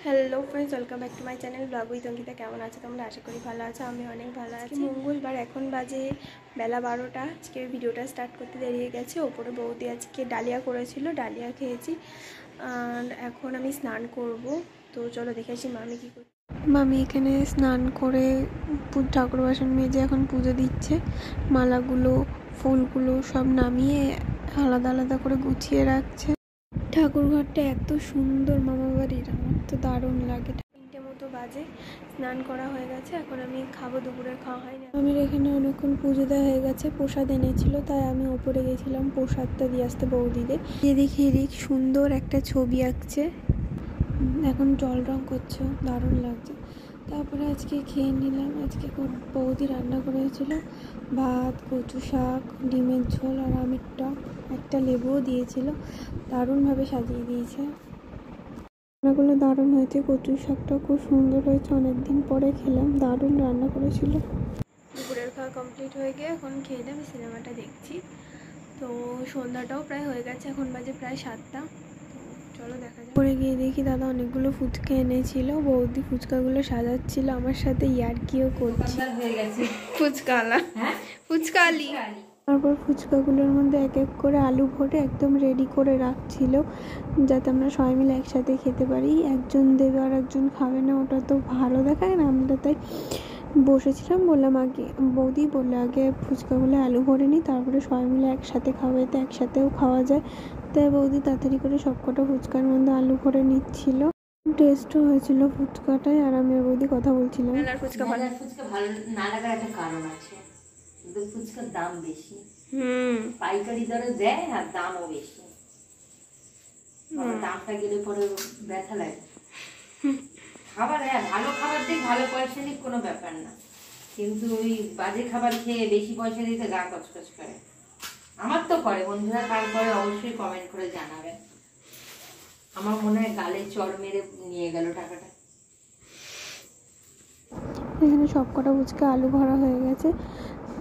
Hello friends, welcome back to my channel blog with Ankita. কেমন আছো তোমরা? আশা করি ভালো আছো। আমি অনেক ভালো আছি। মঙ্গলবার, এখন বাজে বেলা 12টা। আজকে ভিডিওটা স্টার্ট করতে দেরি হয়ে গেছে। ওপরে বৌদি আজকে ডালিয়া করেছিল, ডালিয়া খেয়েছি। আর এখন আমি স্নান করব। তো চলো দেখে আসি মামি কী করছে। মামি এখানে স্নান করে ঠাকুর বাসন মেজে এখন পুজো দিচ্ছে। মালাগুলো, ফুলগুলো সব নামিয়ে আলাদা আলাদা করে গুছিয়ে রাখছে। ঠাকুর ঘরটা এত সুন্দর মামা বাড়ির, আমার তো দারুণ লাগে। 3টে মতো বাজে, স্নান করা হয়ে গেছে। এখন আমি খাবো, দুপুরের খাওয়া হয়নি। আমি এখানে অনেকক্ষণ পুজো দেওয়া হয়ে গেছে, প্রসাদ এনেছিল, তাই আমি ওপরে গেছিলাম প্রসাদটা দিয়ে আসতে বৌদিদের। এদিক এদিক সুন্দর একটা ছবি আঁকছে, এখন জল রং করছে, দারুণ লাগছে। তারপরে আজকে খেয়ে নিলাম। আজকে বৌদি রান্না করেছিল ভাত, কচু শাক, ডিমের ঝোল আর আমের টক, একটা লেবুও দিয়েছিল। দারুণভাবে সাজিয়ে দিয়েছে। রান্নাগুলো দারুণ হয়েছে, কচু শাকটা খুব সুন্দর হয়েছে, অনেকদিন পরে খেলাম, দারুণ রান্না করেছিল। দুপুরের খাওয়া কমপ্লিট হয়ে গিয়ে এখন খেয়ে আমি সিনেমাটা দেখছি। তো সন্ধ্যাটাও প্রায় হয়ে গেছে, এখন বাজে প্রায় 7টা। চলো দেখা যাক। পরে গিয়ে দেখি দাদা অনেকগুলো ফুচকা এনেছিল, বৌদি ফুচকাগুলো সাজাচ্ছিল, আমার সাথে ইয়ার্কিও করছে। ফুচকাওয়ালা, ফুচকালি। তারপর ফুচকাগুলোর মধ্যে এক এক করে আলু ভরে একদম রেডি করে রাখছিল, যাতে আমরা সবাই মিলে একসাথে খেতে পারি। একজন দেবে আর একজন খাবে না, ওটা তো ভালো দেখায় না। আমরা তাই বসেছিলাম, বললাম আগে, বৌদি বললে আগে ফুচকাগুলো আলু ভরে নিই, তারপরে সবাই মিলে একসাথে খাওয়া, এতে একসাথেও খাওয়া যায়। তাই বৌদি তাড়াতাড়ি করে সবকটা ফুচকার মধ্যে আলু ভরে নিচ্ছিল। টেস্টও হয়েছিল ফুচকাটাই। আর আমি আর বৌদি কথা বলছিলাম। ফুচকা ভালো না লাগার একটা কারণ আছে, ফুচকার দাম বেশি। পাইকারি দরে দেয় আর দামও বেশি। দামটা গেলে পরে ব্যথা লাগে। খাবার, হ্যাঁ ভালো খাবার দিয়ে ভালো পয়সা নিক, কোনো ব্যাপার না, কিন্তু ওই বাজে খাবার খেয়ে বেশি পয়সা দিতে গা কচকচ করে। আমার তো করে। বন্ধুরা তারপরে অবশ্যই কমেন্ট করে জানাবেন। আমার মনে হয় গালে চড় মেরে নিয়ে গেল টাকাটা। এখানে সবকটা ফুচকা আলু ভরা হয়ে গেছে।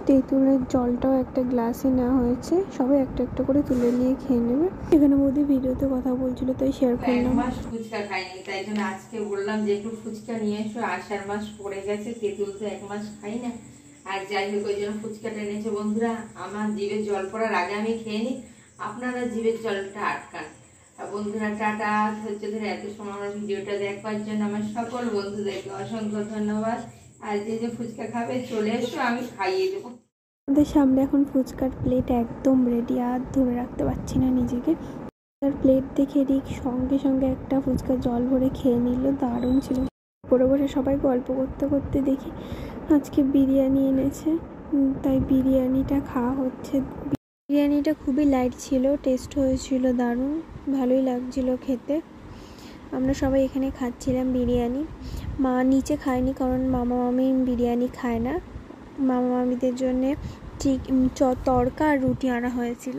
তেঁতুলের জলটাও একটা গ্লাসে নেওয়া হয়েছে, সবাই একটা একটা করে তুলে নিয়ে খেয়ে নেবে। এখানে বৌদি ভিডিওতে কথা বলছিল, তাই শেয়ার করলাম। 1 মাস ফুচকা খাইনি, তাই জন্য আজকে বললাম যে একটু ফুচকা নিয়ে এসো। আষাঢ় মাস পড়ে গেছে, তেঁতুল তো 1 মাস খাই না। আর যাই হোক, ওই জন্য ফুচকাটা এনেছে। বন্ধুরা, আমার জিভে জল পড়ার আগে আমি খেয়ে নিই, আপনারা জিভের জলটা আটকান। আর বন্ধুরা টাটা, ধৈর্য ধরে এত সময় আমার ভিডিওটা দেখবার জন্য আমার সকল বন্ধুদেরকে অসংখ্য ধন্যবাদ। আর যে ফুচকা খাবে চলে এসো, আমি খাইয়ে দেবো। আমাদের সামনে এখন ফুচকার প্লেট একদম রেডি, আর ধরে রাখতে পারছি না নিজেকে। তার প্লেট দেখে ঠিক সঙ্গে সঙ্গে একটা ফুচকা জল ভরে খেয়ে নিল, দারুণ ছিল। পরে বসে সবাই গল্প করতে করতে দেখি আজকে বিরিয়ানি এনেছে, তাই বিরিয়ানিটা খাওয়া হচ্ছে। বিরিয়ানিটা খুবই লাইট ছিল, টেস্ট হয়েছিল দারুণ, ভালোই লাগছিল খেতে। আমরা সবাই এখানে খাচ্ছিলাম বিরিয়ানি। মা নিচে খায়নি, কারণ মামা মামি বিরিয়ানি খায় না। মামা মামিদের জন্যে ঠিক তড়কা আর রুটি আনা হয়েছিল,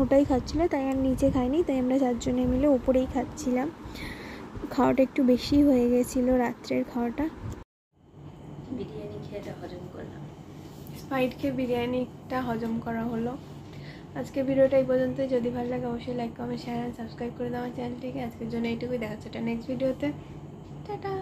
ওটাই খাচ্ছিল, তাই আর নিচে খাইনি। তাই আমরা 4 জনে মিলে ওপরেই খাচ্ছিলাম। খাওয়াটা একটু বেশি হয়ে গেছিলো, রাত্রের খাওয়াটা। বিরিয়ানি খেয়ে হজম করলাম, স্পাইট খেয়ে বিরিয়ানিটা হজম করা হলো। আজকে ভিডিওটা এই পর্যন্তই। যদি ভালো লাগে অবশ্যই লাইক, কমেন্ট, শেয়ার আর সাবস্ক্রাইব করে দেওয়া চ্যানেলটিকে। আজকের জন্য এইটুকুই, দেখা হচ্ছে নেক্সট ভিডিওতে। টাটা।